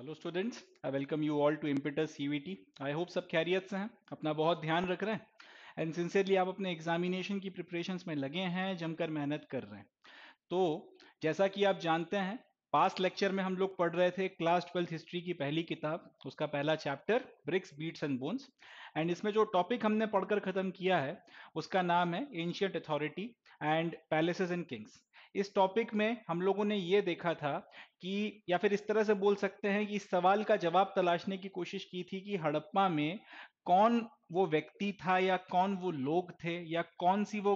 Hello students, I welcome you all to Impetus CVT. I hope सब खैरियत से हैं, अपना बहुत ध्यान रख रहे हैं एंड सिंसियरली आप अपने एग्जामिनेशन की प्रिपरेशंस में लगे हैं, जमकर मेहनत कर रहे हैं। तो जैसा कि आप जानते हैं, पास्ट लेक्चर में हम लोग पढ़ रहे थे क्लास 12th हिस्ट्री की पहली किताब, उसका पहला chapter bricks beads and bones. And इसमें जो टॉपिक हमने पढ़कर खत्म किया है उसका नाम है ancient authority and palaces and Kings. इस टॉपिक में हम लोगों ने ये देखा था कि, या फिर इस तरह से बोल सकते हैं कि इस सवाल का जवाब तलाशने की कोशिश की थी कि हड़प्पा में कौन वो व्यक्ति था या कौन वो लोग थे या कौन सी वो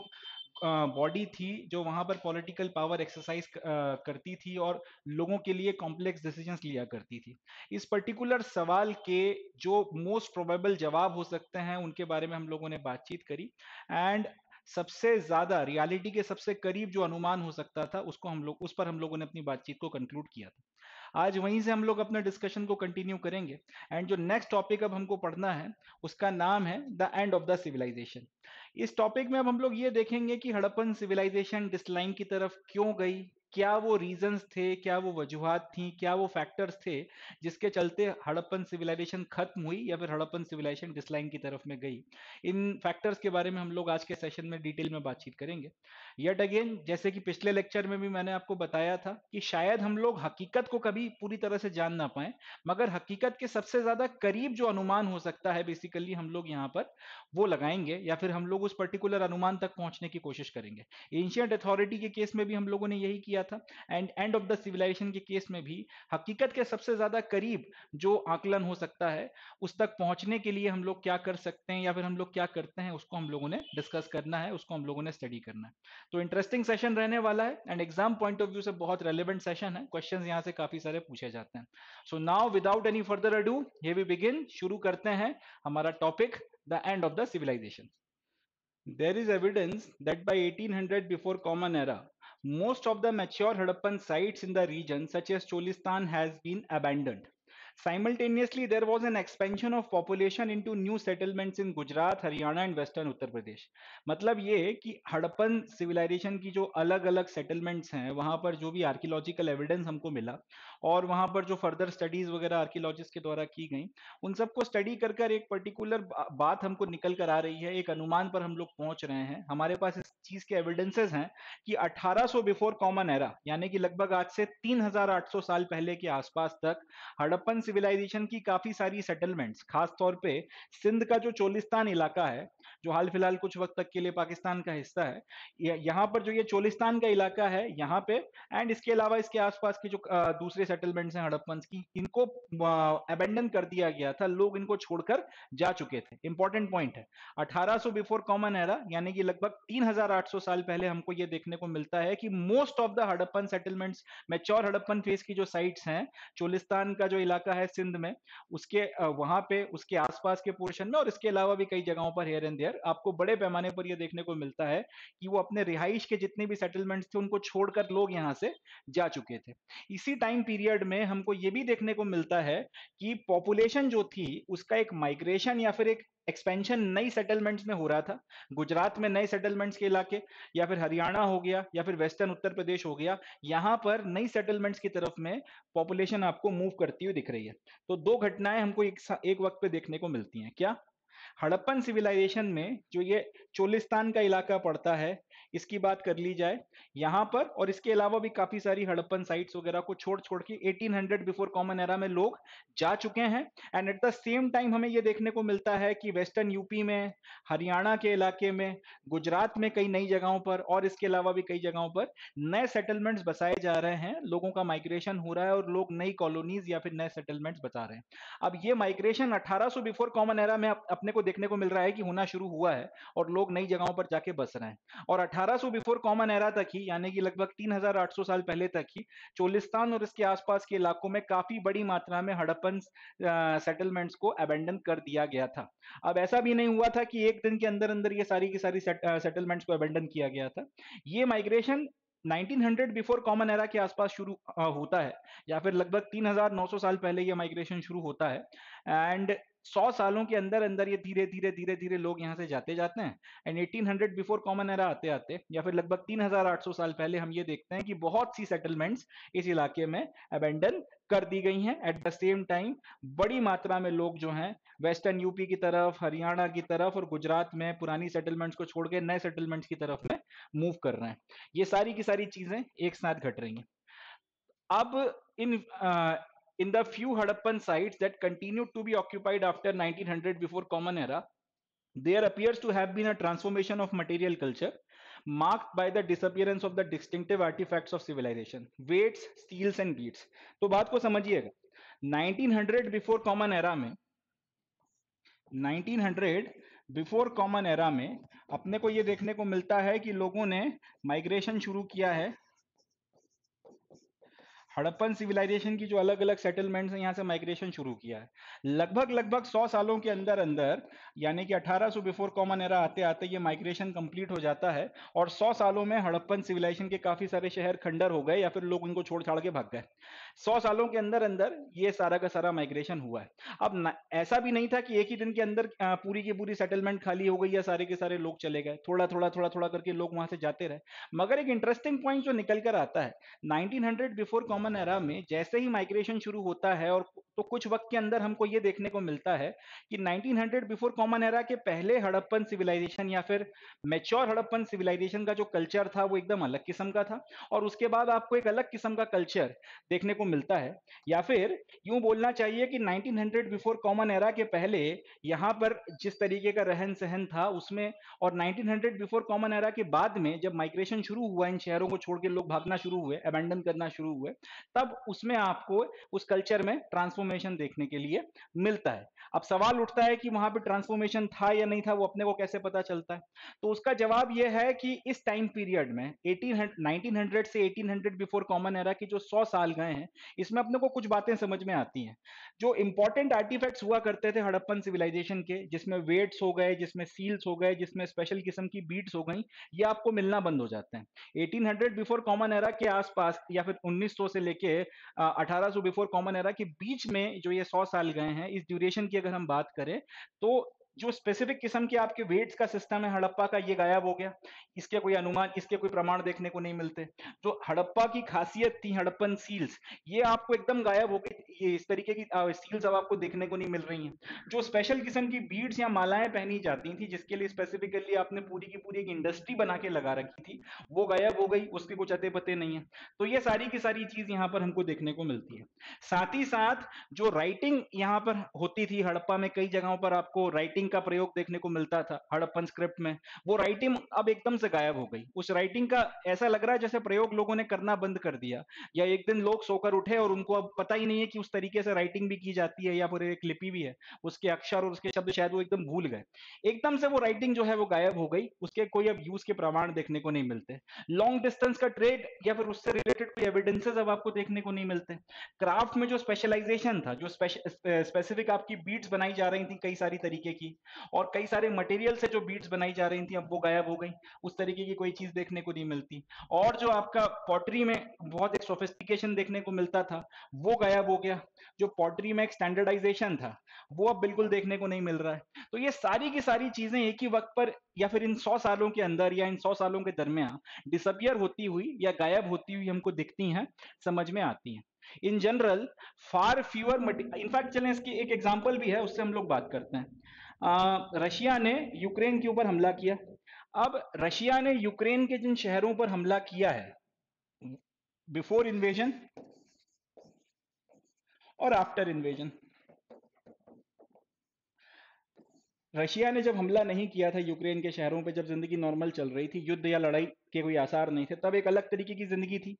बॉडी थी जो वहां पर पॉलिटिकल पावर एक्सरसाइज करती थी और लोगों के लिए कॉम्प्लेक्स डिसीजंस लिया करती थी। इस पर्टिकुलर सवाल के जो मोस्ट प्रोबेबल जवाब हो सकते हैं उनके बारे में हम लोगों ने बातचीत करी एंड सबसे ज्यादा रियलिटी के सबसे करीब जो अनुमान हो सकता था उसको हम लोग उस पर हम लोगों ने अपनी बातचीत को कंक्लूड किया था। आज वहीं से हम लोग अपने डिस्कशन को कंटिन्यू करेंगे एंड जो नेक्स्ट टॉपिक अब हमको पढ़ना है उसका नाम है the end of the civilisation. इस टॉपिक में अब हम लोग ये देखेंगे कि हड़प्पन सिविलाइजेशन डिसलाइन की तरफ क्यों गई, क्या वो रीजंस थे, क्या वो वजूहात थी, क्या वो फैक्टर्स थे जिसके चलते हड़प्पन सिविलाइजेशन खत्म हुई या फिर हड़प्पन सिविलाइजेशन डिसलाइन की तरफ में गई। इन फैक्टर्स के बारे में हम लोग आज के सेशन में डिटेल में बातचीत करेंगे। यट अगेन, जैसे कि पिछले लेक्चर में भी मैंने आपको बताया था कि शायद हम लोग हकीकत को कभी पूरी तरह से जान ना पाए, मगर हकीकत के सबसे ज्यादा करीब जो अनुमान हो सकता है बेसिकली हम लोग यहाँ पर वो लगाएंगे या फिर हम लोग उस पर्टिकुलर अनुमान तक पहुंचने की कोशिश करेंगे। एंशियंट अथॉरिटी के केस में भी हम लोगों ने यही किया था and end of the civilisation के केस में भी हकीकत के सबसे ज्यादा करीब जो आकलन हो सकता है उस तक पहुंचने के लिए हम लोग क्या कर सकते हैं या फिर हम लोग क्या करते हैं उसको हम लोगों ने डिस्कस करना है, उसको हम लोगों ने स्टडी करना है। तो इंटरेस्टिंग सेशन रहने वाला है and exam point of view से बहुत रेलिवेंट सेशन है, क्वेश्चंस यहां से काफी सारे पूछे जाते हैं। So now without any further ado, here we begin, शुरू करते हैं हमारा topic the end of the civilisation. There is evidence that by 1800 before Common Era, most of the mature Harappan sites in the region, such as Cholistan, has been abandoned. Simultaneously, there was an expansion of population into new settlements in Gujarat, Haryana and Western Uttar Pradesh. मतलब ये कि Harappan civilisation की जो अलग अलग settlements हैं वहां पर जो भी आर्कियोलॉजिकल एविडेंस हमको मिला और वहां पर जो फर्दर स्टडीज वगैरह आर्कियोलॉजिस्ट के द्वारा की गई, उन सबको स्टडी कर कर एक पर्टिकुलर बात हमको निकल कर आ रही है, एक अनुमान पर हम लोग पहुंच रहे हैं। हमारे पास इस चीज के एविडेंसेस हैं कि 1800 बिफोर कॉमन एरा, यानी कि लगभग आज से 3800 साल पहले के आसपास तक हड़प्पन सिविलाइजेशन की काफी सारी सेटलमेंट्स, खास तौर पे सिंध का जो चोलिस्तान इलाका है जो हाल फिलहाल कुछ वक्त तक के लिए पाकिस्तान का हिस्सा है, यहाँ पर जो ये चोलिस्तान का इलाका है यहाँ पे एंड इसके अलावा इसके आसपास की जो दूसरे सेटलमेंट्स हैं हड़प्पन की, इनको अबेंडन कर दिया गया था, लोग इनको छोड़कर जा चुके थे। इंपॉर्टेंट पॉइंट है, 1800 बिफोर कॉमन एरा यानी कि लगभग 3800 साल पहले हमको यह देखने को मिलता है कि most of the Harappan settlements, mature Harappan phase की जो साइट्स हैं, चोलिस्तान का जो इलाका है सिंध में, उसके वहां पे उसके आसपास के पोर्शन में और इसके अलावा भी कई जगहों पर हेयर एंड देयर आपको बड़े पैमाने पर यह देखने को मिलता है कि वो अपने रिहाइश के जितने भी सेटलमेंट्स थे उनको छोड़कर लोग यहां से जा चुके थे। इसी टाइम पीरियड में हमको यह भी देखने को मिलता है कि पॉपुलेशन जो थी उसका एक माइग्रेशन या फिर एक एक्सपेंशन नई सेटलमेंट्स में हो रहा था। गुजरात में नए सेटलमेंट्स के इलाके, या फिर हरियाणा हो गया या फिर वेस्टर्न उत्तर प्रदेश हो गया, यहां पर नई सेटलमेंट्स की तरफ में पॉपुलेशन आपको मूव करती हुई दिख रही है। तो दो घटनाएं हमको एक वक्त पे देखने को मिलती हैं। क्या? हड़प्पन सिविलाइजेशन में जो ये चोलिस्तान का इलाका पड़ता है, इसकी बात कर ली जाए यहां पर, और इसके अलावा भी काफी सारी हड़प्पन साइट्स वगैरह को छोड़ छोड़ के 1800 बिफोर कॉमन एरा में लोग जा चुके हैं। And at the same time हमें यह देखने को मिलता है कि वेस्टर्न यूपी में, हरियाणा के इलाके में, गुजरात में कई नई जगहों पर और इसके अलावा भी कई जगहों पर नए सेटलमेंट्स बसाए जा रहे हैं, लोगों का माइग्रेशन हो रहा है और लोग नई कॉलोनीज या फिर नए सेटलमेंट्स बता रहे हैं। अब ये माइग्रेशन 1800 बिफोर कॉमन एरा में अपने को देखने को मिल रहा है कि होना शुरू हुआ है और लोग नई जगहों पर जाके बस रहे हैं। और 1800 बिफोर कॉमन एरा तक ही, यानी कि लगभग 3800 साल पहले तक ही, चोलिस्तान और इसके आसपास के इलाकों में काफी बड़ी मात्रा में हड़प्पन सेटलमेंट्स को अबेंडन कर दिया गया था। अब ऐसा भी नहीं हुआ था कि एक दिन के अंदर अंदर ये सारी की सारी सेटलमेंट्स को अबेंडन किया गया था। ये माइग्रेशन 1900 बिफोर कॉमन एरा के आसपास शुरू होता है, या फिर लगभग 3900 साल पहले ये माइग्रेशन शुरू होता है। एंड 100 सालों के अंदर अंदर ये धीरे धीरे धीरे धीरे लोग यहाँ से जाते जाते हैं। एंड 1800 बिफोर कॉमन एरा आते आते या फिर लगभग 3800 साल पहले हम ये देखते हैं कि बहुत सी सेटलमेंट्स इस इलाके में अबेंडन कर दी गई हैं। एट द सेम टाइम बड़ी मात्रा में लोग जो हैं वेस्टर्न यूपी की तरफ, हरियाणा की तरफ और गुजरात में पुरानी सेटलमेंट्स को छोड़ के नए सेटलमेंट्स की तरफ में मूव कर रहे हैं। ये सारी की सारी चीजें एक साथ घट रही हैं। अब in the few Harappan sites that continued to be occupied after 1900 before Common Era, there appears to have been a transformation of material culture marked by the disappearance of the distinctive artifacts of civilization, weights, steels and beads. तो बात को समझिएगा, 1900 before common era में 1900 before common era में अपने को ये देखने को मिलता है कि लोगों ने माइग्रेशन शुरू किया है। हड़प्पन सिविलाइजेशन की जो अलग अलग सेटलमेंट्स हैं यहाँ से माइग्रेशन शुरू किया है। लगभग लगभग 100 सालों के अंदर अंदर यानी कि 1800 बिफोर कॉमन एरा आते आते ये माइग्रेशन कंप्लीट हो जाता है और 100 सालों में हड़प्पन सिविलाइजेशन के काफी सारे शहर खंडर हो गए या फिर लोग उनको छोड़ छाड़ के भाग गए। 100 सालों के अंदर अंदर ये सारा का सारा माइग्रेशन हुआ है। अब ऐसा भी नहीं था कि एक ही दिन के अंदर पूरी की पूरी सेटलमेंट खाली हो गई या सारे के सारे लोग चले गए, थोड़ा थोड़ा थोड़ा थोड़ा करके लोग वहां से जाते रहे। मगर एक इंटरेस्टिंग पॉइंट जो निकल कर आता है, 1900 बिफोर कॉमन एरा में जैसे ही माइग्रेशन शुरू होता है और तो कुछ वक्त के अंदर हमको ये देखने को मिलता है कि 1900 बिफोर कॉमन एरा के पहले हड़प्पन सिविलाइजेशन या फिर मैच्योर हड़प्पन सिविलाइजेशन का जो कल्चर था वो एकदम अलग किस्म का था और उसके बाद आपको एक अलग किस्म का कल्चर देखने को मिलता है। या फिर यूं बोलना चाहिए कि 1900 बिफोर कॉमन एरा के पहले यहाँ पर जिस तरीके का रहन सहन था उसमें और 1900 बिफोर कॉमन एरा के बाद में जब माइग्रेशन शुरू हुआ, इन शहरों को छोड़ के लोग भागना शुरू हुए, अबैंडन करना शुरू हुए, तब उसमें आपको उस कल्चर में ट्रांसफॉर्मेशन देखने के लिए मिलता है। अब सवाल उठता है कि वहां पे ट्रांसफॉर्मेशन था या नहीं था, वो अपने को कैसे पता चलता है? तो उसका जवाब यह है कि इस टाइम पीरियड में 1900 से 1800 बिफोर कॉमन एरा की जो 100 साल गए हैं, इसमें अपने को कुछ बातें समझ में आती हैं। जो इंपॉर्टेंट आर्टिफैक्ट्स हुआ करते थे हड़प्पन सिविलाइजेशन के, जिसमें वेट्स हो गए, जिसमें सील्स हो गए, जिसमें स्पेशल किस्म की बीड्स हो गई, ये आपको मिलना बंद हो जाते हैं। 1800 बिफोर कॉमन एरा के आसपास या फिर 1900 से लेके 1800 बिफोर कॉमन एरा के बीच में जो ये 100 साल गए हैं, इस ड्यूरेशन की अगर हम बात करें तो जो स्पेसिफिक किस्म के आपके वेट्स का सिस्टम है हड़प्पा का, ये गायब हो गया। इसके कोई अनुमान, इसके कोई प्रमाण देखने को नहीं मिलते। जो हड़प्पा की खासियत थी, हड़प्पन सील्स, ये आपको एकदम गायब हो गई। ये इस तरीके की सील्स अब आपको देखने को नहीं मिल रही हैं। जो स्पेशल किस्म की बीड्स या मालाएं पहनी जाती थी, जिसके लिए स्पेसिफिकली आपने पूरी की पूरी एक इंडस्ट्री बना के लगा रखी थी, वो गायब हो गई, उसके कुछ अते पते नहीं है। तो ये सारी की सारी चीज यहाँ पर हमको देखने को मिलती है। साथ ही साथ जो राइटिंग यहाँ पर होती थी हड़प्पा में, कई जगहों पर आपको राइटिंग का प्रयोग देखने को मिलता था हड़प्पन स्क्रिप्ट में, वो राइटिंग अब एकदम से गायब हो गई। उस राइटिंग का ऐसा लग रहा है जैसे प्रयोग लोगों ने करना बंद कर दिया, या एक दिन लोग सोकर उठे और उनको अब पता ही नहीं है कि उस तरीके से राइटिंग भी की जाती है या फिर एक लिपि भी है, उसके अक्षर और उसके शब्द शायद वो एकदम भूल गए। एकदम से वो राइटिंग जो है वो गायब हो गई, उसके कोई अब यूज के प्रमाण देखने को नहीं मिलते। लॉन्ग डिस्टेंस का ट्रेड या फिर उससे रिलेटेड कोई एविडेंसेस अब आपको देखने को नहीं मिलते। क्राफ्ट में जो स्पेशलाइजेशन था, जो स्पेसिफिक आपकी बीट्स बनाई जा रही थी कई सारी तरीके की, और कई सारे मटेरियल से जो बीट्स बनाई जा रही थी, अब वो गायब हो गई। उस तरीके की कोई चीज देखने को नहीं मिलती। और जो आपका पॉटरी में बहुत एक सोफिस्टिकेशन देखने को मिलता था, वो गायब हो गया। जो पॉटरी में एक स्टैंडर्डाइजेशन था, वो अब बिल्कुल देखने को नहीं मिल रहा है। तो ये सारी की सारी चीजें एक ही वक्त पर या फिर इन 100 सालों के अंदर या इन 100 सालों के दरमियान डिसअपियर होती हुई या गायब होती हुई हमको दिखती हैं, समझ में आती हैं। In general far fewer, in fact चलें इसकी एक एग्जांपल भी है, उससे हम लोग बात करते हैं। रशिया ने यूक्रेन के ऊपर हमला किया। अब रशिया ने यूक्रेन के जिन शहरों पर हमला किया है बिफोर इन्वेजन और आफ्टर इन्वेजन, रशिया ने जब हमला नहीं किया था यूक्रेन के शहरों पे, जब जिंदगी नॉर्मल चल रही थी, युद्ध या लड़ाई के कोई आसार नहीं थे, तब एक अलग तरीके की जिंदगी थी,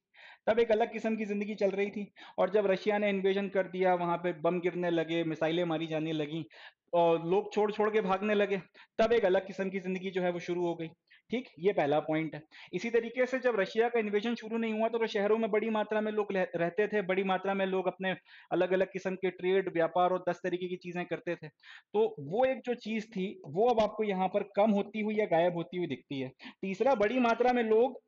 तब एक अलग किस्म की जिंदगी चल रही थी। और जब रशिया ने इन्वेजन कर दिया, वहां पे बम गिरने लगे, मिसाइलें मारी जाने लगी और लोग छोड़ छोड़ के भागने लगे, तब एक अलग किस्म की जिंदगी जो है वो शुरू हो गई। ठीक, ये पहला पॉइंट है। इसी तरीके से जब रशिया का इन्वेजन शुरू नहीं हुआ तो शहरों में बड़ी मात्रा में लोग रहते थे, बड़ी मात्रा में लोग अपने अलग अलग किस्म के ट्रेड, व्यापार और 10 तरीके की चीजें करते थे। तो वो एक जो चीज थी वो अब आपको यहाँ पर कम होती हुई या गायब होती हुई दिखती है। तीसरा, बड़ी मात्रा में लोग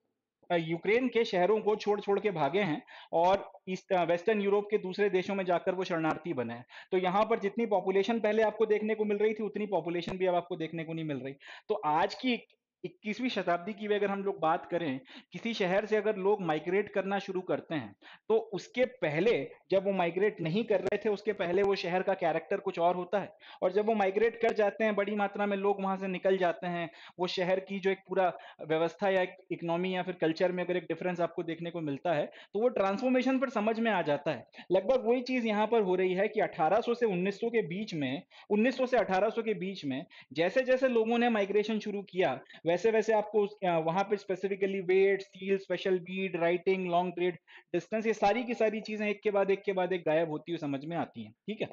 यूक्रेन के शहरों को छोड़ छोड़ के भागे हैं और ईस्ट वेस्टर्न यूरोप के दूसरे देशों में जाकर वो शरणार्थी बने हैं। तो यहाँ पर जितनी पॉपुलेशन पहले आपको देखने को मिल रही थी उतनी पॉपुलेशन भी अब आपको देखने को नहीं मिल रही। तो आज की 21वीं शताब्दी की भी अगर हम लोग बात करें, किसी शहर से अगर लोग माइग्रेट करना शुरू करते हैं तो उसके पहले, जब वो माइग्रेट नहीं कर रहे थे उसके पहले वो शहर का कैरेक्टर कुछ और होता है, और जब वो माइग्रेट कर जाते हैं, बड़ी मात्रा में लोग वहां से निकल जाते हैं, वो शहर की जो एक पूरा व्यवस्था या इकोनॉमी या फिर कल्चर में अगर एक डिफरेंस आपको देखने को मिलता है तो वो ट्रांसफॉर्मेशन पर समझ में आ जाता है। लगभग वही चीज यहाँ पर हो रही है कि 1800 से 1900 के बीच में, 1900 से 1800 के बीच में जैसे जैसे लोगों ने माइग्रेशन शुरू किया, वैसे वैसे आपको वहां पे specifically weight, steel, special bead, writing, long trade, distance, ये सारी की सारी चीजें एक के बाद एक गायब होती हुई समझ में आती हैं। ठीक है।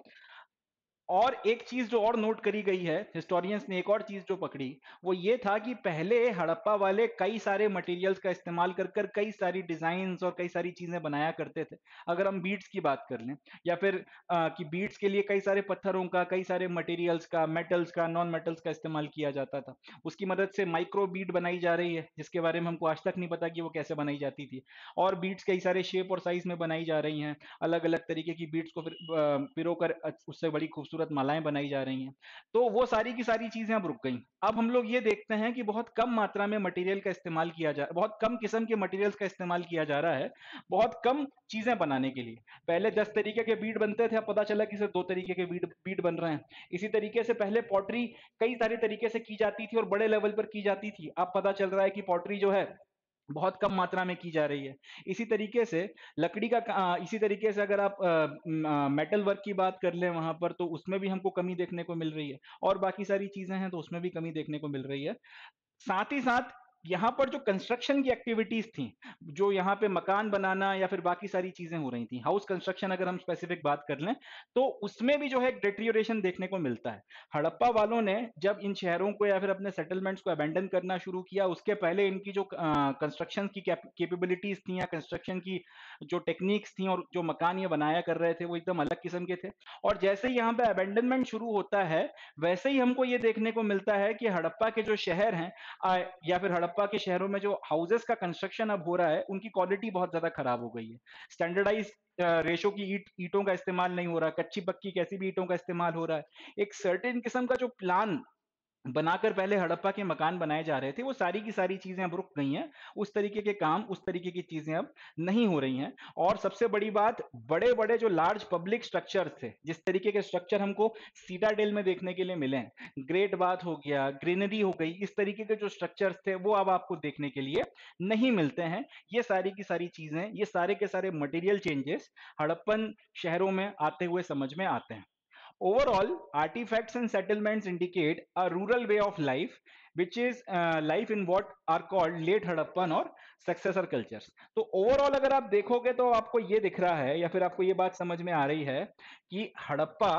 और एक चीज जो और नोट करी गई है, हिस्टोरियंस ने एक और चीज जो पकड़ी, वो ये था कि पहले हड़प्पा वाले कई सारे मटेरियल्स का इस्तेमाल कर कर कई सारी डिजाइन्स और कई सारी चीजें बनाया करते थे। अगर हम बीड्स की बात कर लें, या फिर कि बीड्स के लिए कई सारे पत्थरों का, कई सारे मटेरियल्स का, मेटल्स का, नॉन मेटल्स का इस्तेमाल किया जाता था। उसकी मदद से माइक्रो बीड बनाई जा रही है, जिसके बारे में हमको आज तक नहीं पता कि वो कैसे बनाई जाती थी। और बीड्स कई सारे शेप और साइज में बनाई जा रही हैं, अलग अलग तरीके की बीड्स को फिर पिरोकर उससे बड़ी खूबसूरत मालाएं बनाई जा रही हैं। तो वो सारी की सारी चीजें अब रुक गई। अब हम लोग ये देखते हैं कि बहुत कम मात्रा में मटेरियल का इस्तेमाल किया जा, बहुत कम किस्म के मटेरियल्स का इस्तेमाल किया जा रहा है, बहुत कम चीजें बनाने के लिए। पहले 10 तरीके के बीड बनते थे, अब पता चला कि सिर्फ 2 तरीके के बीड बीड बन रहे हैं। इसी तरीके से पहले पॉटरी कई सारे तरीके से की जाती थी और बड़े लेवल पर की जाती थी, अब पता चल रहा है कि पॉटरी जो है बहुत कम मात्रा में की जा रही है। इसी तरीके से लकड़ी का इसी तरीके से अगर आप मेटल वर्क की बात कर लें वहां पर, तो उसमें भी हमको कमी देखने को मिल रही है, और बाकी सारी चीजें हैं तो उसमें भी कमी देखने को मिल रही है। साथ ही साथ यहाँ पर जो कंस्ट्रक्शन की एक्टिविटीज थी, जो यहाँ पे मकान बनाना या फिर बाकी सारी चीजें हो रही थी, हाउस कंस्ट्रक्शन अगर हम स्पेसिफिक बात कर लें, तो उसमें भी जो है डिटेरियोरेशन देखने को मिलता है। हड़प्पा वालों ने जब इन शहरों को या फिर अपने सेटलमेंट्स को अबेंडन करना शुरू किया, उसके पहले इनकी जो कंस्ट्रक्शन की कैपेबिलिटीज थी या कंस्ट्रक्शन की जो टेक्निक्स थी और जो मकान ये बनाया कर रहे थे वो एकदम अलग किस्म के थे। और जैसे ही यहाँ पे अबेंडनमेंट शुरू होता है, वैसे ही हमको ये देखने को मिलता है कि हड़प्पा के जो शहर हैं, या फिर हड़प्पा के शहरों में जो हाउसेस का कंस्ट्रक्शन अब हो रहा है, उनकी क्वालिटी बहुत ज्यादा खराब हो गई है। स्टैंडर्डाइज रेशो की ईटों का इस्तेमाल नहीं हो रहा, कच्ची पक्की कैसी भी ईटों का इस्तेमाल हो रहा है। एक सर्टेन किस्म का जो प्लान बनाकर पहले हड़प्पा के मकान बनाए जा रहे थे, वो सारी की सारी चीजें अब रुक गई हैं। उस तरीके के काम, उस तरीके की चीजें अब नहीं हो रही हैं। और सबसे बड़ी बात, बड़े बड़े जो लार्ज पब्लिक स्ट्रक्चर्स थे, जिस तरीके के स्ट्रक्चर हमको सीटाडेल में देखने के लिए मिले हैं, ग्रेट बाथ हो गया, ग्रीनरी हो गई, इस तरीके के जो स्ट्रक्चर्स थे वो अब आपको देखने के लिए नहीं मिलते हैं। ये सारी की सारी चीजें, ये सारे के सारे मटेरियल चेंजेस हड़प्पन शहरों में आते हुए समझ में आते हैं। Overall, artifacts and settlements indicate a rural way of life, which is life in what are called late Harappan or successor cultures. तो ओवरऑल अगर आप देखोगे तो आपको ये दिख रहा है या फिर आपको ये बात समझ में आ रही है कि हड़प्पा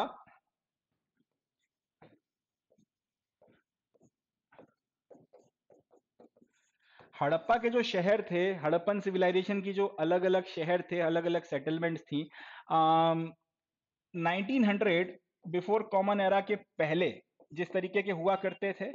के जो शहर थे, हड़प्पन सिविलाइजेशन की जो अलग अलग शहर थे, अलग अलग सेटलमेंट्स थी, 1900 बिफोर कॉमन एरा के पहले जिस तरीके के हुआ करते थे,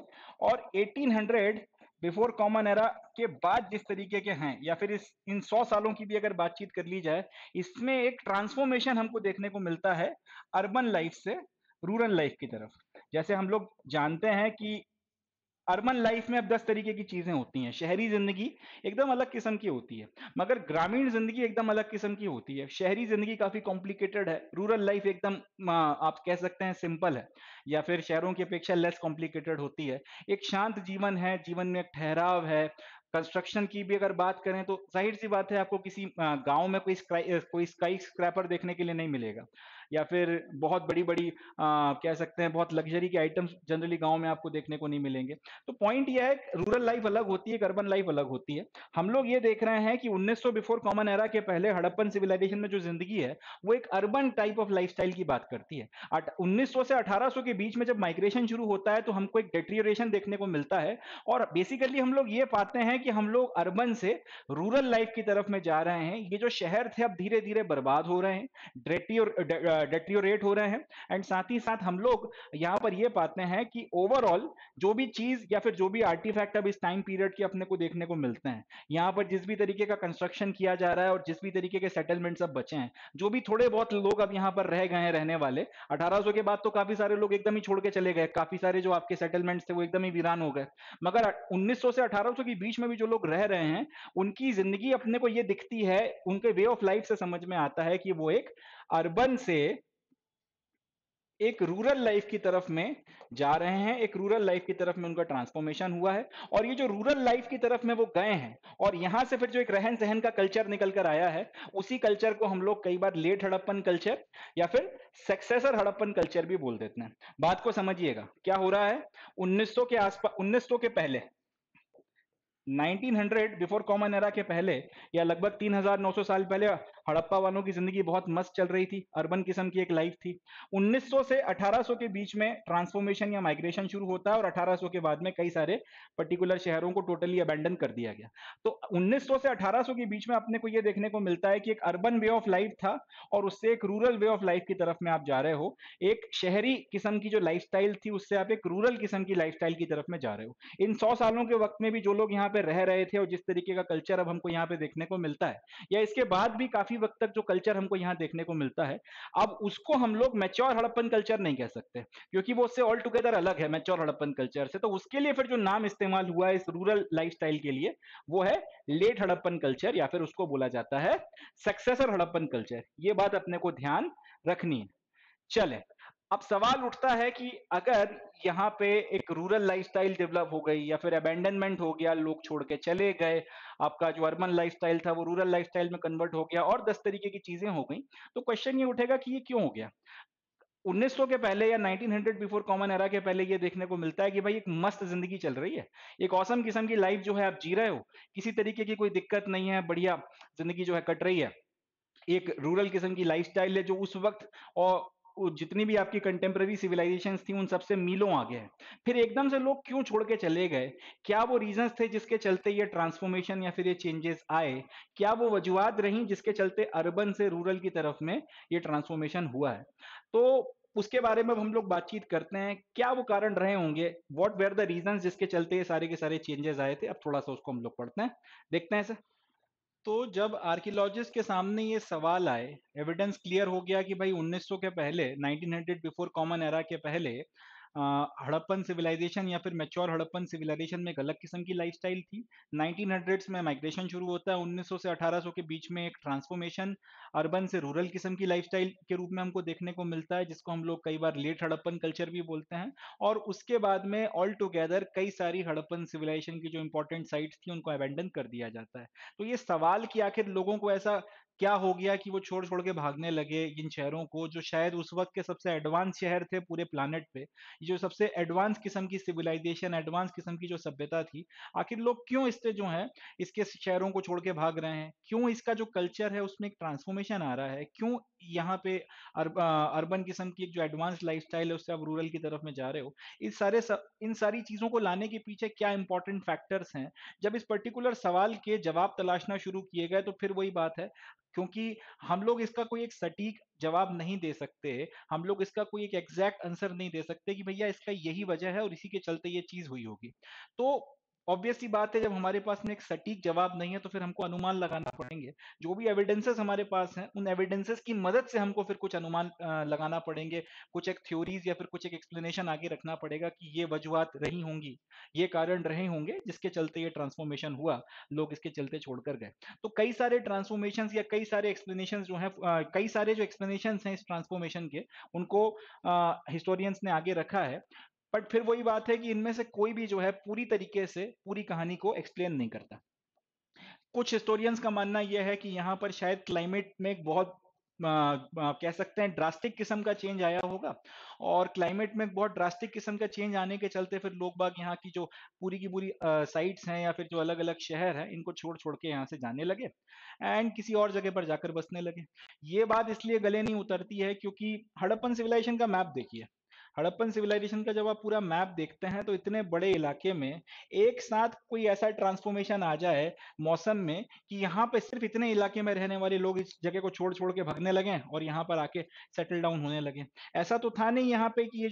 और 1800 बिफोर कॉमन एरा के बाद जिस तरीके के हैं, या फिर इस इन 100 सालों की भी अगर बातचीत कर ली जाए, इसमें एक ट्रांसफॉर्मेशन हमको देखने को मिलता है अर्बन लाइफ से रूरल लाइफ की तरफ। जैसे हम लोग जानते हैं कि अर्बन लाइफ में अब 10 तरीके की चीजें होती हैं। शहरी जिंदगी एकदम अलग किस्म की होती है, मगर ग्रामीण जिंदगी एकदम अलग किस्म की होती है। शहरी जिंदगी काफी कॉम्प्लिकेटेड है, रूरल लाइफ एकदम आप कह सकते हैं सिंपल है, या फिर शहरों की अपेक्षा लेस कॉम्प्लिकेटेड होती है। एक शांत जीवन है, जीवन में एक ठहराव है। कंस्ट्रक्शन की भी अगर बात करें तो जाहिर सी बात है, आपको किसी गांव में कोई स्काई स्क्रैपर देखने के लिए नहीं मिलेगा, या फिर बहुत बड़ी बड़ी कह सकते हैं बहुत लग्जरी के आइटम्स जनरली गांव में आपको देखने को नहीं मिलेंगे। तो पॉइंट ये है, रूरल लाइफ अलग होती है, अर्बन लाइफ अलग होती है। हम लोग ये देख रहे हैं कि 1900 बिफोर कॉमन एरा के पहले हड़प्पन सिविलाइजेशन में जो जिंदगी है, वो एक अर्बन टाइप ऑफ लाइफस्टाइल की बात करती है। 1900 से 1800 के बीच में जब माइग्रेशन शुरू होता है तो हमको एक डेटेरियोरेशन देखने को मिलता है, और बेसिकली हम लोग ये पाते हैं हैं कि हम लोग अर्बन से रूरल लाइफ की तरफ में जा रहे हैं। ये जो शहर थे अब धीरे धीरे बर्बाद हो रहे हैं, डेट्रियोरेट हो रहे हैं। एंड साथ ही साथ हम लोग यहाँ पर ये पाते हैं कि ओवरऑल जो भी चीज या फिर जो भी आर्टिफैक्ट अब इस टाइम पीरियड के अपने को देखने को मिलते हैं, यहाँ पर जिस भी तरीके का कंस्ट्रक्शन किया जा रहा है और जिस भी तरीके के सेटलमेंट्स अब बचे हैं, जो भी थोड़े बहुत लोग अब यहाँ पर रह गए हैं रहने वाले, 1800 के बाद तो काफी सारे लोग एकदम ही छोड़ के चले गए, काफी सारे जो आपके सेटलमेंट्स थे वो एकदम ही वीरान हो गए। मगर 1900 से 1800 के बीच में भी जो लोग रह रहे हैं, उनकी जिंदगी अपने को ये दिखती है, उनके वे ऑफ लाइफ से समझ में आता है कि वो एक अर्बन से एक रूरल लाइफ की तरफ में जा रहे हैं, एक रूरल लाइफ की तरफ में उनका ट्रांसफॉर्मेशन हुआ है। और ये जो रूरल लाइफ की तरफ में वो गए हैं और यहां से फिर जो एक रहन सहन का कल्चर निकल कर आया है, उसी कल्चर को हम लोग कई बार लेट हड़प्पन कल्चर या फिर सक्सेसर हड़प्पन कल्चर भी बोल देते हैं। बात को समझिएगा क्या हो रहा है। 1900 के आसपास, 1900 के पहले, 1900 बिफोर कॉमन एरा के पहले या लगभग 3900 साल पहले हड़प्पा वालों की जिंदगी बहुत मस्त चल रही थी, अर्बन किस्म की एक लाइफ थी। 1900 से 1800 के बीच में ट्रांसफॉर्मेशन या माइग्रेशन शुरू होता है और 1800 के बाद में कई सारे पर्टिकुलर शहरों को टोटली अबैंडन कर दिया गया। तो 1900 से 1800 के बीच में अपने को यह देखने को मिलता है कि एक अर्बन वे ऑफ लाइफ था और उससे एक रूरल वे ऑफ लाइफ की तरफ में आप जा रहे हो। एक शहरी किस्म की जो लाइफस्टाइल थी उससे आप एक रूरल किस्म की लाइफस्टाइल की तरफ में जा रहे हो। इन 100 सालों के वक्त में भी जो लोग यहाँ पे रह रहे थे और जिस तरीके का कल्चर अब हमको यहाँ पे देखने को मिलता है, या इसके बाद भी काफी वक्त तक जो कल्चर हमको यहाँ देखने को मिलता है, अब उसको हम लोग मैच्योर हड़प्पन कल्चर नहीं कह सकते, क्योंकि वो उससे ऑल टुगेदर अलग है मैच्योर हड़प्पन कल्चर से। तो उसके लिए फिर जो नाम इस्तेमाल हुआ है इस रूरल लाइफस्टाइल के लिए, वो है लेट हड़प्पन कल्चर, या फिर उसको बोला जाता है सक्सेसर हड़प्पन कल्चर। ये बात अपने को ध्यान रखनी है। चले, अब सवाल उठता है कि अगर यहाँ पे एक रूरल लाइफस्टाइल डेवलप हो गई या फिर अबैंडनमेंट हो गया, लोग छोड़ के चले गए, आपका जो अर्बन लाइफस्टाइल था वो रूरल लाइफस्टाइल में कन्वर्ट हो गया और 10 तरीके की चीजें हो गई, तो क्वेश्चन ये उठेगा कि ये क्यों हो गया। 1900 के पहले या 1900 बिफोर कॉमन एरा के पहले ये देखने को मिलता है कि भाई एक मस्त जिंदगी चल रही है, एक औसम किस्म की लाइफ जो है आप जी रहे हो, किसी तरीके की कोई दिक्कत नहीं है, बढ़िया जिंदगी जो है कट रही है। एक रूरल किस्म की लाइफस्टाइल है जो उस वक्त और जितनी भी आपकी कंटेम्प्रेरी सिविलाइजेशंस थी उन सबसे मीलों आगे है। फिर एकदम से लोग क्यों छोड़ के चले गए, क्या वो रीजंस थे जिसके चलते ये ट्रांसफॉर्मेशन या फिर ये चेंजेस आए, क्या वो वजूहत रही जिसके चलते अर्बन से रूरल की तरफ में ये ट्रांसफॉर्मेशन हुआ है। तो उसके बारे में अब हम लोग बातचीत करते हैं, क्या वो कारण रहे होंगे, व्हाट वेर द रीजंस जिसके चलते ये सारे के सारे चेंजेस आए थे। अब थोड़ा सा उसको हम लोग पढ़ते हैं, देखते हैं सर। तो जब आर्कियोलॉजिस्ट के सामने ये सवाल आए, एविडेंस क्लियर हो गया कि भाई 1900 के पहले, 1900 बिफोर कॉमन एरा के पहले हड़प्पन सिविलाइजेशन या फिर मैच्योर हड़प्पन सिविलाइजेशन में एक अलग किस्म की लाइफस्टाइल थी। 1900s में माइग्रेशन शुरू होता है, 1900 से 1800 के बीच में एक ट्रांसफॉर्मेशन अर्बन से रूरल किस्म की लाइफस्टाइल के रूप में हमको देखने को मिलता है, जिसको हम लोग कई बार लेट हड़प्पन कल्चर भी बोलते हैं। और उसके बाद में ऑल टुगेदर कई सारी हड़प्पन सिविलाइजेशन की जो इंपॉर्टेंट साइट्स थी उनको अबेंडन कर दिया जाता है। तो ये सवाल कि आखिर लोगों को ऐसा क्या हो गया कि वो छोड़ छोड़ के भागने लगे इन शहरों को, जो शायद उस वक्त के सबसे एडवांस शहर थे पूरे प्लानट पे, जो सबसे एडवांस किस्म की सिविलाइजेशन, एडवांस किस्म की जो सभ्यता थी, आखिर लोग क्यों इससे जो है इसके शहरों को छोड़ के भाग रहे हैं, क्यों इसका जो कल्चर है उसमें एक ट्रांसफॉर्मेशन आ रहा है, क्यों यहाँ पे अर्बन किस्म की जो एडवांस लाइफस्टाइल है उससे आप रूरल की तरफ में जा रहे हो। इन सारी चीजों को लाने के पीछे क्या इंपॉर्टेंट फैक्टर्स हैं, जब इस पर्टिकुलर सवाल के जवाब तलाशना शुरू किए गए, तो फिर वही बात है, क्योंकि हम लोग इसका कोई एक सटीक जवाब नहीं दे सकते, हम लोग इसका कोई एक एग्जैक्ट आंसर नहीं दे सकते कि भैया इसका यही वजह है और इसी के चलते ये चीज हुई होगी। तो ऑब्वियस सी बात है, जब हमारे पास में एक सटीक जवाब नहीं है तो फिर हमको अनुमान लगाना पड़ेंगे। जो भी एविडेंसेस हमारे पास हैं उन एविडेंसेस की मदद से हमको फिर कुछ अनुमान लगाना पड़ेंगे, कुछ एक थ्योरीज या फिर कुछ एक एक्सप्लेनेशन आगे रखना पड़ेगा कि ये वजूहत रही होंगी, ये कारण रहे होंगे जिसके चलते ये ट्रांसफॉर्मेशन हुआ, लोग इसके चलते छोड़कर गए। तो कई सारे ट्रांसफॉर्मेशन या कई सारे एक्सप्लेनेशन जो है, कई सारे जो एक्सप्लेनेशन हैं इस ट्रांसफॉर्मेशन के, उनको हिस्टोरियंस ने आगे रखा है। बट फिर वही बात है कि इनमें से कोई भी जो है पूरी तरीके से पूरी कहानी को एक्सप्लेन नहीं करता। कुछ हिस्टोरियंस का मानना यह है कि यहाँ पर शायद क्लाइमेट में एक बहुत कह सकते हैं ड्रास्टिक किस्म का चेंज आया होगा, और क्लाइमेट में बहुत ड्रास्टिक किस्म का चेंज आने के चलते फिर लोग बाग यहाँ की जो पूरी की पूरी साइट्स हैं या फिर जो अलग अलग शहर हैं इनको छोड़ छोड़ के यहाँ से जाने लगे एंड किसी और जगह पर जाकर बसने लगे। ये बात इसलिए गले नहीं उतरती है क्योंकि हड़प्पन सिविलाइजेशन का मैप देखिए, हड़प्पन सिविलाइजेशन का जब आप पूरा मैप देखते हैं तो इतने बड़े इलाके में एक साथ कोई ऐसा ट्रांसफॉर्मेशन आ जाए मौसम में कि यहाँ पे सिर्फ इतने इलाके में रहने वाले लोग इस जगह को छोड़ छोड़ के भागने लगे और यहाँ पर आके सेटल डाउन होने लगे। ऐसा तो था नहीं यहाँ पे कि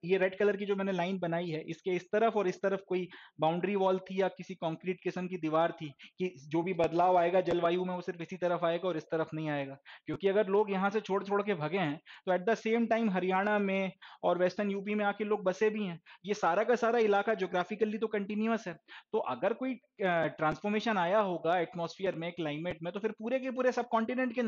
ये रेड कलर की जो मैंने लाइन बनाई है इसके इस तरफ और इस तरफ कोई बाउंड्री वॉल थी या किसी कंक्रीट किस्म की दीवार थी कि जो भी बदलाव आएगा जलवायु में वो सिर्फ इसी तरफ आएगा और इस तरफ नहीं आएगा। क्योंकि अगर लोग यहाँ से छोड़ छोड़ के भगे हैं तो at the same time Haryana में और वेस्टर्न यूपी में आके लोग बसे भी हैं। ये सारा का सारा इलाका ज्योग्राफिकली तो कंटिन्यूअस है। तो अगर कोई ट्रांसफॉर्मेशन आया होगा एटमॉस्फेयर में क्लाइमेट में तो फिर पूरे के पूरे सब कॉन्टिनेंट के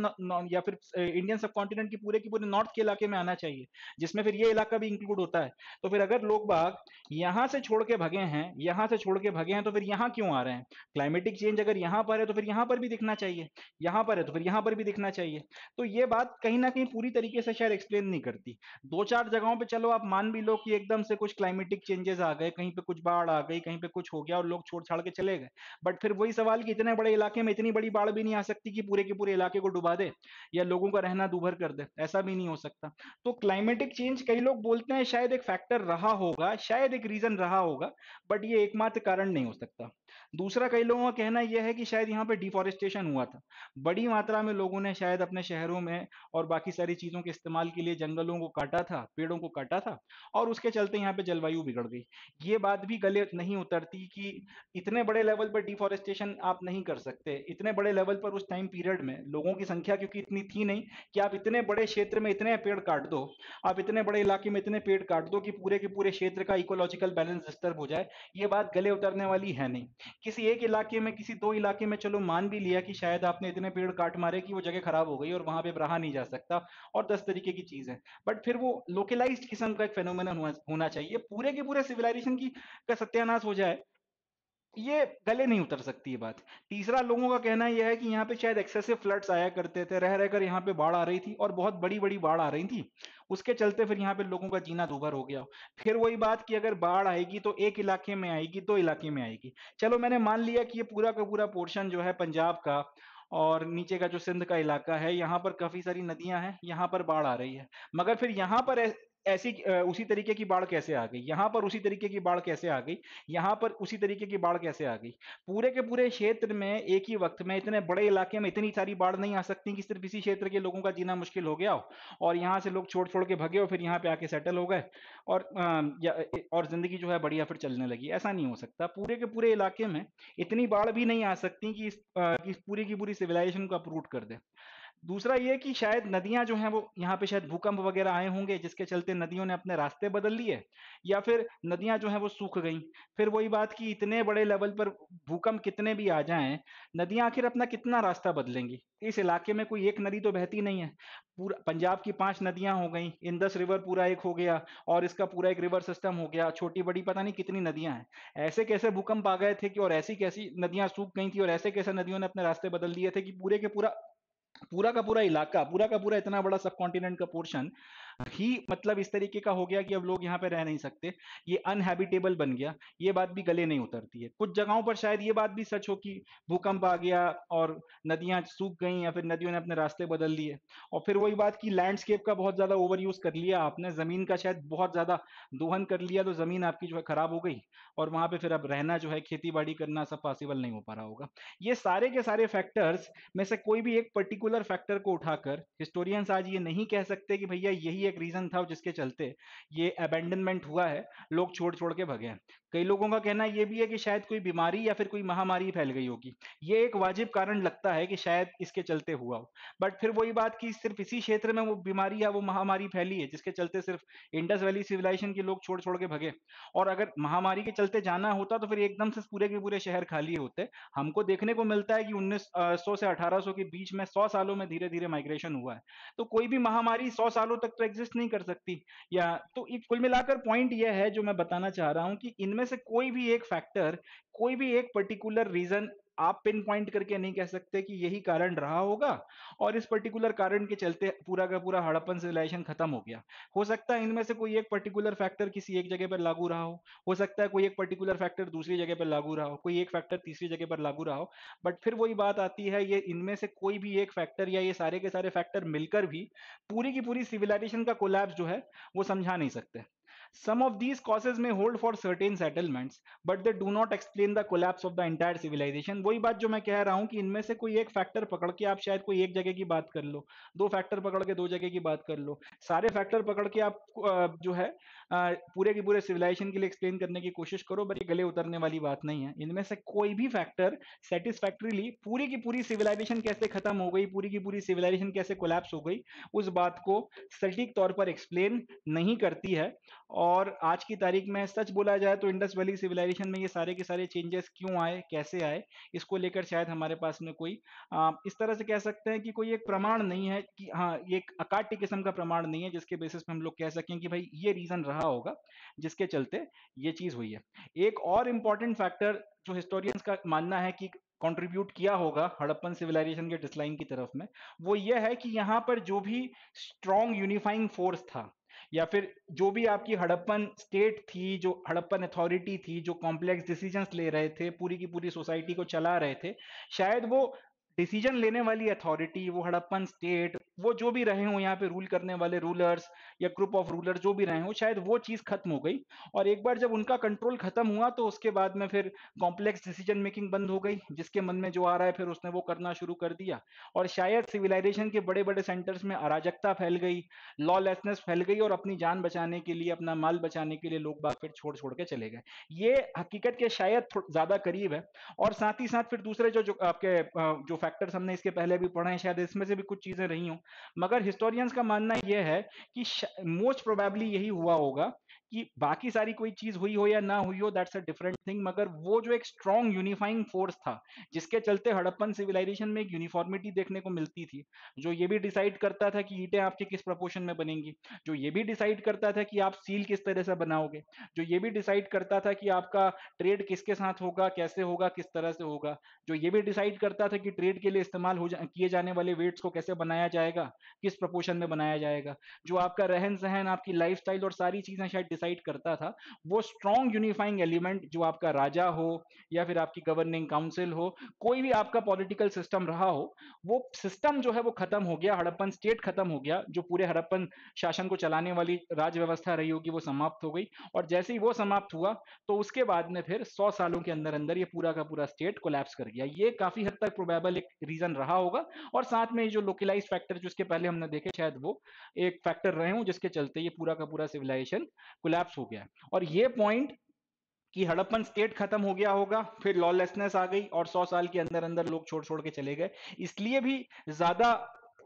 या फिर इंडियन सब कॉन्टिनेंट के पूरे नॉर्थ के इलाके में आना चाहिए, जिसमें फिर ये इलाका भी इंक्लूड होता है। तो फिर अगर लोग बाग यहाँ से छोड़ के भगे हैं, यहाँ से छोड़ के भगे हैं, तो फिर यहाँ क्यों आ रहे हैं? क्लाइमेटिक चेंज अगर यहाँ पर है तो फिर यहाँ पर भी दिखना चाहिए, यहाँ पर है तो फिर यहाँ पर भी दिखना चाहिए। तो ये बात कहीं ना कहीं पूरी तरीके से शायद एक्सप्लेन नहीं करती। दो चार जगहों पे चलो आप मान भी लो कि एकदम से कुछ क्लाइमेटिक चेंजेस आ गए, कहीं पे कुछ बाढ़ आ गई, कहीं पे कुछ हो गया और लोग छोड़ छाड़ के चले गए। बट फिर वही सवाल कि इतने बड़े इलाके में इतनी बड़ी बाढ़ भी नहीं आ सकती कि पूरे के पूरे इलाके को डुबा दे या लोगों का रहना दूभर कर दे, ऐसा भी नहीं हो सकता। तो क्लाइमेटिक चेंज कई लोग बोलते हैं शायद एक फैक्टर रहा होगा, शायद एक रीजन रहा होगा, बट ये एकमात्र कारण नहीं हो सकता। दूसरा कई लोगों का कहना यह है कि शायद यहाँ पे डिफॉरेस्टेशन हुआ था, बड़ी मात्रा में लोगों ने शायद अपने शहरों में और बाकी सारी चीजों के इस्तेमाल के लिए जंगलों को काटा था, पेड़ों को काटा था, और उसके चलते यहाँ पे जलवायु बिगड़ गई। ये बात भी गले नहीं उतरती कि इतने बड़े लेवल पर डिफॉरेस्टेशन आप नहीं कर सकते। इतने बड़े लेवल पर उस टाइम पीरियड में लोगों की संख्या क्योंकि इतनी थी नहीं कि आप इतने बड़े क्षेत्र में इतने पेड़ काट दो, आप इतने बड़े इलाके में इतने पेड़ काट दो कि पूरे के पूरे क्षेत्र का इकोलॉजिकल बैलेंस डिस्टर्ब हो जाए। ये बात गले उतरने वाली है नहीं। किसी एक इलाके में, किसी दो इलाके में चलो मान भी लिया कि शायद आपने इतने पेड़ काट मारे कि वो जगह खराब हो गई और वहां पे रहा नहीं जा सकता, और 10 तरीके की चीज है। बट फिर वो लोकलाइज्ड किस्म का एक फेनोमेनन होना चाहिए, पूरे के पूरे सिविलाइजेशन की का सत्यानाश हो जाए, ये गले नहीं उतर सकती ये बात। तीसरा लोगों का कहना यह है कि यहाँ पे शायद एक्सेसिव फ्लड्स आया करते थे, रह रहकर यहाँ पे बाढ़ आ रही थी और बहुत बड़ी बड़ी बाढ़ आ रही थी, उसके चलते फिर यहाँ पे लोगों का जीना दूभर हो गया। फिर वही बात कि अगर बाढ़ आएगी तो एक इलाके में आएगी, दो इलाके में आएगी। चलो मैंने मान लिया कि ये पूरा का पूरा पोर्शन जो है पंजाब का और नीचे का जो सिंध का इलाका है, यहाँ पर काफी सारी नदियां हैं, यहाँ पर बाढ़ आ रही है। मगर फिर यहाँ पर ऐसी उसी तरीके की बाढ़ कैसे आ गई, यहाँ पर उसी तरीके की बाढ़ कैसे आ गई, यहाँ पर उसी तरीके की बाढ़ कैसे आ गई? पूरे के पूरे क्षेत्र में एक ही वक्त में इतने बड़े इलाके में इतनी सारी बाढ़ नहीं आ सकती कि सिर्फ इसी क्षेत्र के लोगों का जीना मुश्किल हो गया हो और यहाँ से लोग छोड़ छोड़ के भगे हो, फिर यहाँ पे आके सेटल हो गए और और जिंदगी जो है बढ़िया फिर चलने लगी। ऐसा नहीं हो सकता। पूरे के पूरे इलाके में इतनी बाढ़ भी नहीं आ सकती कि कि पूरी की पूरी सिविलाइजेशन को अपरूट कर दे। दूसरा ये कि शायद नदियां जो हैं वो यहाँ पे शायद भूकंप वगैरह आए होंगे जिसके चलते नदियों ने अपने रास्ते बदल लिए, या फिर नदियां जो हैं वो सूख गईं। फिर वही बात कि इतने बड़े लेवल पर भूकंप कितने भी आ जाएं, नदियां आखिर अपना कितना रास्ता बदलेंगी? इस इलाके में कोई एक नदी तो बहती नहीं है। पूरा पंजाब की 5 नदियां हो गई, इंदस रिवर पूरा एक हो गया और इसका पूरा एक रिवर सिस्टम हो गया, छोटी बड़ी पता नहीं कितनी नदियां हैं। ऐसे कैसे भूकंप आ गए थे कि और ऐसी कैसी नदियां सूख गई थी और ऐसे कैसे नदियों ने अपने रास्ते बदल दिए थे कि पूरे के पूरा पूरा का पूरा इलाका, पूरा का पूरा इतना बड़ा सब कॉन्टिनेंट का पोर्शन ही मतलब इस तरीके का हो गया कि अब लोग यहाँ पे रह नहीं सकते, ये अनहैबिटेबल बन गया। ये बात भी गले नहीं उतरती है। कुछ जगहों पर शायद ये बात भी सच हो कि भूकंप आ गया और नदियां सूख गई या फिर नदियों ने अपने रास्ते बदल लिए। और फिर वही बात कि लैंडस्केप का बहुत ज्यादा ओवर यूज कर लिया आपने, जमीन का शायद बहुत ज्यादा दोहन कर लिया, तो जमीन आपकी जो है खराब हो गई और वहां पे फिर अब रहना जो है, खेती बाड़ी करना सब पॉसिबल नहीं हो पा रहा होगा। ये सारे के सारे फैक्टर्स में से कोई भी एक पर्टिकुलर फैक्टर को उठाकर हिस्टोरियंस आज ये नहीं कह सकते कि भैया यही एक रीजन था जिसके चलते ये अबेंडनमेंट हुआ है, लोग छोड़ छोड़ के भगे हैं। कई लोगों का कहना ये भी है कि शायद कोई बीमारी या फिर कोई महामारी फैल गई होगी, ये एक वाजिब कारण लगता है कि शायद इसके चलते हुआ हो। बट फिर वही बात कि सिर्फ इसी क्षेत्र में वो बीमारी या वो महामारी फैली है जिसके चलते सिर्फ इंडस वैली सिविलाइजेशन के लोग छोड़ छोड़ के भगे। और अगर महामारी के चलते जाना होता तो फिर एकदम से पूरे के पूरे शहर खाली होते। हमको देखने को मिलता है कि 1900 से 1800 के बीच में 100 सालों में धीरे धीरे माइग्रेशन हुआ है। तो कोई भी महामारी 100 सालों तक तो एग्जिस्ट नहीं कर सकती। या तो एक कुल मिलाकर पॉइंट यह है जो मैं बताना चाह रहा हूं कि इनमें से कोई भी एक फैक्टर, कोई भी एक पर्टिकुलर रीजन आप पिन पॉइंट करके नहीं कह सकते कि यही कारण रहा होगा और इस पर्टिकुलर कारण के चलते पूरा का पूरा हड़प्पन सिविलाइजेशन खत्म हो गया। हो सकता है इनमें से कोई एक पर्टिकुलर फैक्टर किसी एक जगह पर लागू रहा हो सकता है कोई एक पर्टिकुलर फैक्टर दूसरी जगह पर लागू रहा हो, कोई एक फैक्टर तीसरी जगह पर लागू रहा हो। बट फिर वही बात आती है, ये इनमें से कोई भी एक फैक्टर या ये सारे के सारे फैक्टर मिलकर भी पूरी की पूरी सिविलाइजेशन का कोलैप्स जो है वो समझा नहीं सकते। Some of these causes may hold for certain settlements, but they do not explain the collapse of the entire civilization. वही बात जो मैं कह रहा हूं कि इनमें से कोई एक फैक्टर पकड़ के आप शायद कोई एक जगह की बात कर लो, दो फैक्टर पकड़ के दो जगह की बात कर लो, सारे फैक्टर पकड़ के आप जो है पूरे के पूरे सिविलाइजेशन के लिए एक्सप्लेन करने की कोशिश करो, बट ये गले उतरने वाली बात नहीं है। इनमें से कोई भी फैक्टर सेटिस्फैक्टरीली पूरी की पूरी सिविलाइजेशन कैसे खत्म हो गई, पूरी की पूरी सिविलाइजेशन कैसे कोलैप्स हो गई, उस बात को सटीक तौर पर एक्सप्लेन नहीं करती है। और आज की तारीख में सच बोला जाए तो इंडस वैली सिविलाइजेशन में ये सारे के सारे चेंजेस क्यों आए, कैसे आए, इसको लेकर शायद हमारे पास में कोई इस तरह से कह सकते हैं कि कोई एक प्रमाण नहीं है कि हाँ, ये एक अकाट्य किस्म का प्रमाण नहीं है जिसके बेसिस पे हम लोग कह सकें कि भाई ये रीजन रहा होगा जिसके चलते ये चीज हुई है। एक और इम्पॉर्टेंट फैक्टर जो हिस्टोरियंस का मानना है कि कंट्रीब्यूट किया होगा हड़प्पन सिविलाइजेशन के डिक्लाइन की तरफ में, वो ये है कि यहाँ पर जो भी स्ट्रॉन्ग यूनिफाइंग फोर्स था, या फिर जो भी आपकी हड़प्पन स्टेट थी, जो हड़प्पन अथॉरिटी थी, जो कॉम्प्लेक्स डिसीजंस ले रहे थे, पूरी की पूरी सोसाइटी को चला रहे थे, शायद वो डिसीजन लेने वाली अथॉरिटी, वो हड़प्पन स्टेट, वो जो भी रहे हों यहाँ पे रूल करने वाले रूलर्स या ग्रुप ऑफ रूलर जो भी रहे हों, शायद वो चीज खत्म हो गई। और एक बार जब उनका कंट्रोल खत्म हुआ तो उसके बाद में फिर कॉम्प्लेक्स डिसीजन मेकिंग बंद हो गई, जिसके मन में जो आ रहा है फिर उसने वो करना शुरू कर दिया। और शायद सिविलाइजेशन के बड़े बड़े सेंटर्स में अराजकता फैल गई, लॉलेसनेस फैल गई, और अपनी जान बचाने के लिए, अपना माल बचाने के लिए लोग बाग फिर छोड़ छोड़ के चले गए। ये हकीकत के शायद ज्यादा करीब है। और साथ ही साथ फिर दूसरे जो जो आपके जो फैक्टर्स हमने इसके पहले भी पढ़े हैं, शायद इसमें से भी कुछ चीजें रही हों, मगर हिस्टोरियंस का मानना यह है कि मोस्ट प्रोबेबली यही हुआ होगा कि बाकी सारी कोई चीज हुई हो या ना हुई हो, दैट्स अ डिफरेंट थिंग, मगर वो जो एक स्ट्रॉन्ग यूनिफाइंग फोर्स था जिसके चलते हड़प्पन सिविलाइजेशन में एक यूनिफॉर्मिटी देखने को मिलती थी, जो ये भी डिसाइड करता था कि ईंटें आपकी किस प्रपोर्शन में बनेंगी, जो ये भी डिसाइड करता था कि आप सील किस तरह से बनाओगे, जो ये भी डिसाइड करता था कि आपका ट्रेड किसके साथ होगा, कैसे होगा, किस तरह से होगा, जो ये भी डिसाइड करता था कि ट्रेड के लिए इस्तेमाल किए जाने वाले वेट्स को कैसे बनाया जाएगा, किस प्रपोर्शन में बनाया जाएगा, जो आपका रहन सहन, आपकी लाइफस्टाइल और सारी चीजें शायद डिसाइड करता था, वो स्ट्रॉन्ग यूनिफाइंग एलिमेंट जो आपका राजा हो या फिर आपकी गवर्निंग काउंसिल हो, कोई भी आपका पॉलिटिकल सिस्टम रहा हो, वो सिस्टम जो है वो खत्म हो गया, हड़प्पन स्टेट खत्म हो गया, जो पूरे हड़प्पन शासन को चलाने वाली राज व्यवस्था रही होगी वो समाप्त हो गई। और जैसे ही वो समाप्त हुआ तो उसके बाद में फिर 100 सालों के अंदर अंदर ये पूरा का पूरा स्टेट कोलैप्स कर गया। ये काफी हद तक प्रोबेबल एक रीजन रहा होगा। और साथ में ये जो लोकलाइज फैक्टर जो इसके पहले हमने देखे, शायद वो एक फैक्टर रहे हों जिसके चलते ये पूरा का पूरा सिविलाइजेशन कोलैप्स हो गया। और ये पॉइंट कि हड़प्पन स्टेट खत्म हो गया होगा, फिर लॉलेसनेस आ गई और 100 साल के अंदर अंदर लोग छोड़ छोड़ के चले गए, इसलिए भी ज्यादा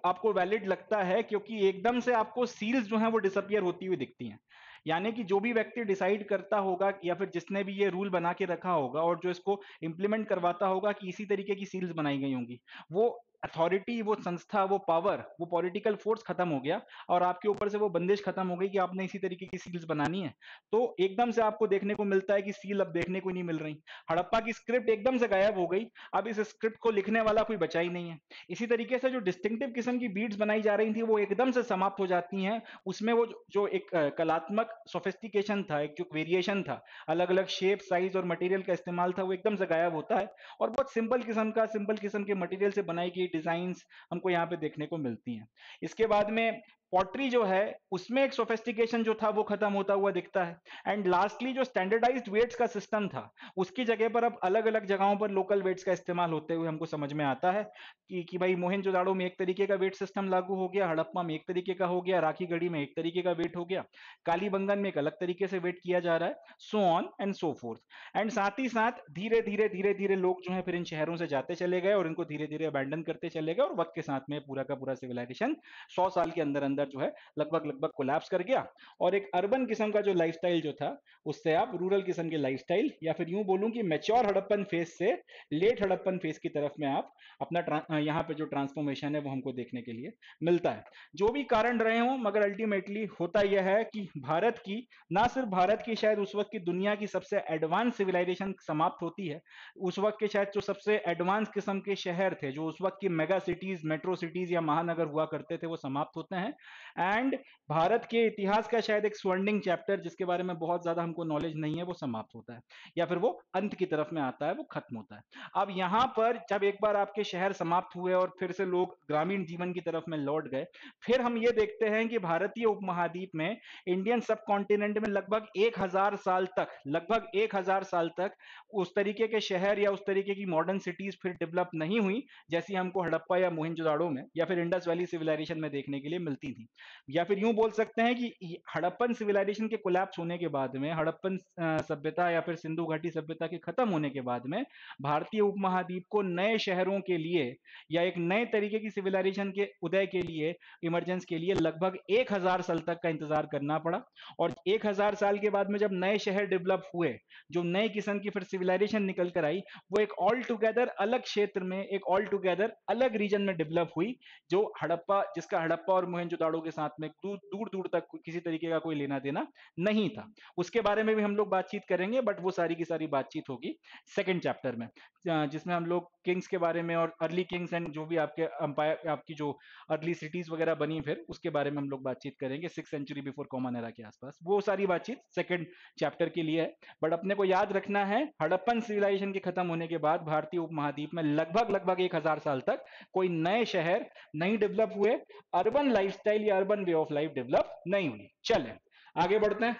आपको वैलिड लगता है, क्योंकि एकदम से आपको सील्स जो हैं वो डिसअपियर होती हुई दिखती हैं। यानी कि जो भी व्यक्ति डिसाइड करता होगा या फिर जिसने भी ये रूल बना के रखा होगा और जो इसको इंप्लीमेंट करवाता होगा कि इसी तरीके की सील्स बनाई गई होंगी, वो अथॉरिटी, वो संस्था, वो पावर, वो पॉलिटिकल फोर्स खत्म हो गया और आपके ऊपर से वो बंदिश खत्म हो गई कि आपने इसी तरीके की सील्स बनानी है। तो एकदम से आपको देखने को मिलता है कि सील अब देखने को नहीं मिल रही, हड़प्पा की स्क्रिप्ट एकदम से गायब हो गई, अब इस स्क्रिप्ट को लिखने वाला कोई बचा ही नहीं है। इसी तरीके से जो डिस्टिंक्टिव किस्म की बीट्स बनाई जा रही थी वो एकदम से समाप्त हो जाती हैं, उसमें वो जो एक कलात्मक सोफिस्टिकेशन था, एक जो वेरिएशन था, अलग अलग शेप, साइज और मटेरियल का इस्तेमाल था, वो एकदम से गायब होता है और बहुत सिंपल किस्म के मटेरियल से बनाई गई डिजाइन्स हमको यहाँ पे देखने को मिलती हैं। इसके बाद में पॉटरी जो है उसमें एक सोफिस्टिकेशन जो था वो खत्म होता हुआ दिखता है। एंड लास्टली जो स्टैंडर्डाइज्ड वेट्स का सिस्टम था उसकी जगह पर अब अलग अलग जगहों पर लोकल वेट्स का इस्तेमाल होते हुए हमको समझ में आता है कि भाई मोहनजोदाड़ो में एक तरीके का वेट सिस्टम लागू हो गया, हड़प्पा में एक तरीके का हो गया, राखीगढ़ी में एक तरीके का वेट हो गया, कालीबंगन में एक अलग तरीके से वेट किया जा रहा है, so on and so fourth. And साथ ही साथ धीरे धीरे लोग जो है फिर इन शहरों से जाते चले गए और इनको धीरे धीरे अबैंडन करते चले गए और वक्त के साथ में पूरा का पूरा सिविलाइजेशन 100 साल के अंदर अंदर जो है लगभग लगभग कोलैप्स कर गया और एक अर्बन किस्म का जो लाइफस्टाइल जो था उससे आप रूरल किस्म के लाइफस्टाइल या फिर यूं बोलूं कि मैच्योर हड़प्पन फेज से लेट हड़प्पन फेज की तरफ में आप अपना यहाँ पे जो ट्रांसफॉर्मेशन है वो हमको देखने के लिए मिलता है। जो भी कारण रहे हों मगर अल्टीमेटली होता यह है कि भारत की, ना सिर्फ भारत की, शायद उस वक्त की दुनिया की सबसे एडवांस सिविलाइजेशन समाप्त होती है। उस वक्त के शायद जो सबसे एडवांस किस्म के शहर थे, जो उस वक्त की मेगा सिटीज, मेट्रो सिटीज या महानगर हुआ करते थे, वो समाप्त होते हैं। एंड भारत के इतिहास का शायद एक स्वर्णिम चैप्टर जिसके बारे में बहुत ज्यादा हमको नॉलेज नहीं है वो समाप्त होता है, या फिर वो अंत की तरफ में आता है, वो खत्म होता है। अब यहाँ पर जब एक बार आपके शहर समाप्त हुए और फिर से लोग ग्रामीण जीवन की तरफ में लौट गए, फिर हम ये देखते हैं कि भारतीय उपमहाद्वीप में, इंडियन सब कॉन्टिनेंट में लगभग 1000 साल तक, लगभग 1000 साल तक उस तरीके के शहर या उस तरीके की मॉडर्न सिटीज फिर डेवलप नहीं हुई जैसी हमको हड़प्पा या मोहनजोदाड़ो में या फिर इंडस वैली सिविलाइजेशन में देखने के लिए मिलती थी। या फिर यूं बोल सकते हैं कि हड़प्पन सिविलाइजेशन के कोलैप्स होने के बाद में, हड़प्पन सभ्यता या फिर सिंधु घाटी सभ्यता के खत्म होने के बाद में, भारतीय उपमहाद्वीप को नए शहरों के लिए या एक नए तरीके की सिविलाइजेशन के उदय के लिए, इमरजेंस के लिए लगभग 1000 साल तक का इंतजार करना पड़ा। और 1000 साल के बाद में जब नए शहर डेवलप हुए, जो नए किस्म की फिर सिविलाइजेशन निकल कर आई, वो एक ऑल टुगेदर अलग क्षेत्र में, एक ऑल टुगेदर अलग रीजन में डेवलप हुई, जो हड़प्पा, जिसका हड़प्पा और मोहनजोदाड़ो के साथ में दूर दूर दूर तक किसी तरीके का कोई लेना देना नहीं था। उसके बारे में भी हम लोग बातचीत करेंगे, बट वो सारी की सारी बातचीत होगी सेकंड चैप्टर में, जिसमें हम लोग किंग्स के बारे में और अर्ली किंग्स एंड जो भी आपके अंपायर, आपकी जो अर्ली सिटीज वगैरह बनी फिर उसके बारे में हम लोग बातचीत करेंगे 6 सेंचुरी बिफोर कॉमन एरा के आसपास। वो सारी बातचीत सेकंड चैप्टर के लिए है। बट अपने को याद रखना है, हड़प्पन सिविलाइजेशन के खत्म होने के बाद भारतीय उपमहाद्वीप में लगभग लगभग 1000 साल तक कोई नए शहर नहीं डेवलप हुए, अर्बन लाइफस्टाइल या urban way of life develop नहीं हुई। चलें आगे बढ़ते हैं।